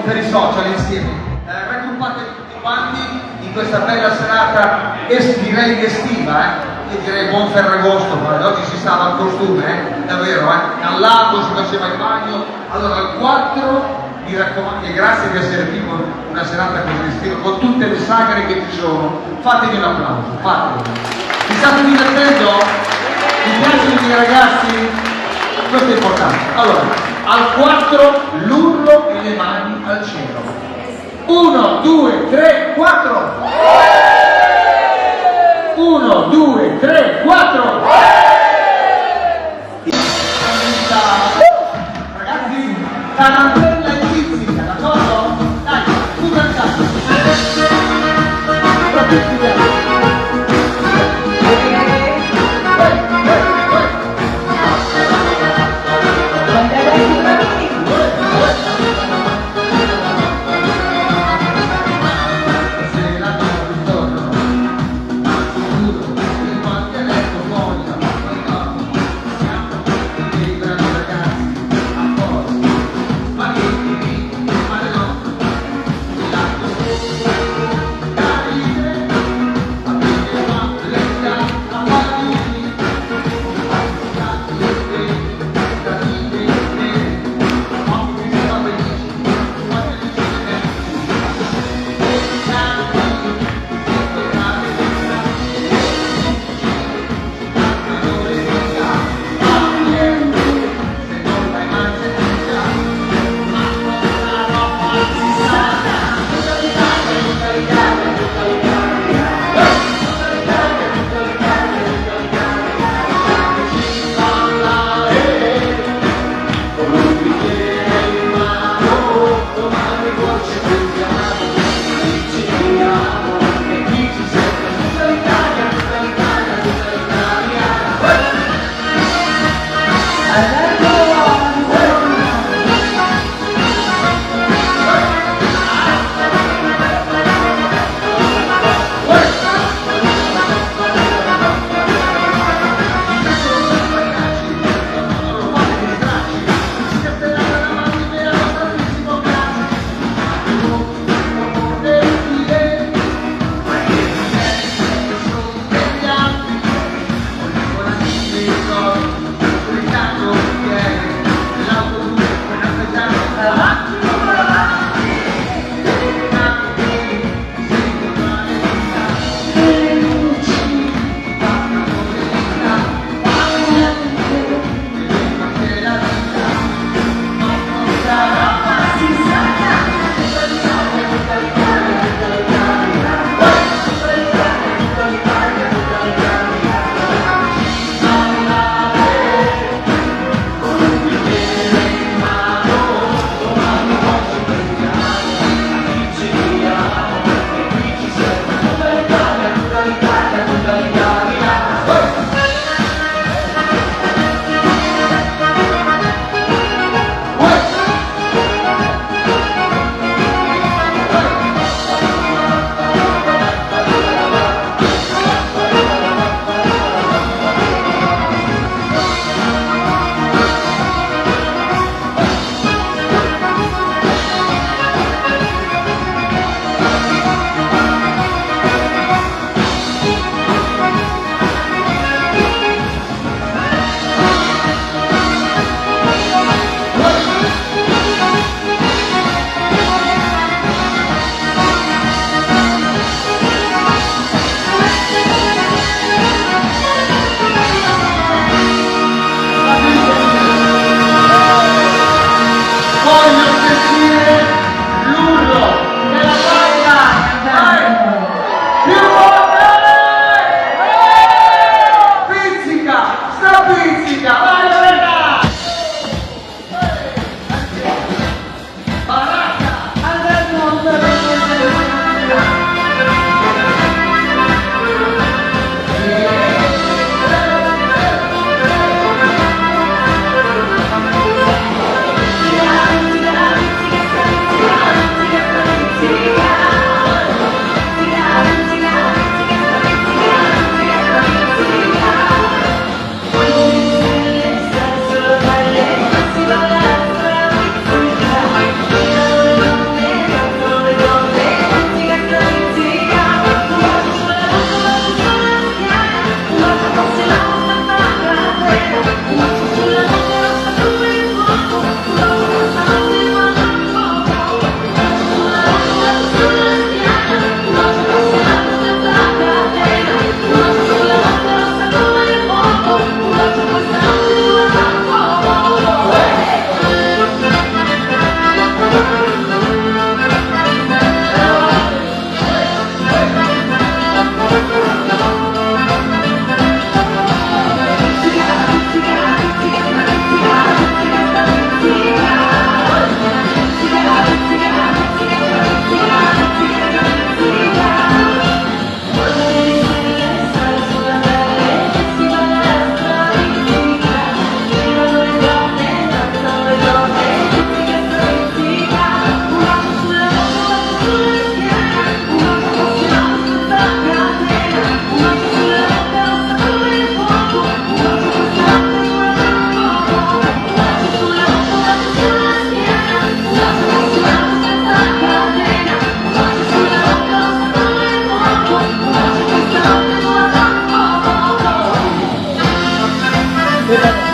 per i social insieme. Raggruppatevi tutti quanti in questa bella serata, direi estiva, Io direi buon Ferragosto, oggi si stava al costume, davvero, al lago si faceva il bagno. Allora al 4 mi raccomando, e grazie di essere qui con una serata così estiva, con tutte le sagre che ci sono, fatevi un applauso, fatelo. Vi state divertendo? Vi piacciono i miei ragazzi? Questo è importante. Allora, al 4 l'urlo e le mani al cielo. 1, 2, 3, 4! 1, 2, 3, 4! Ragazzi, tarantella e pizzica, d'accordo? Dai, tu cantate! Proprio studiamo! Se la do ritorno, giuro, in qualche letto E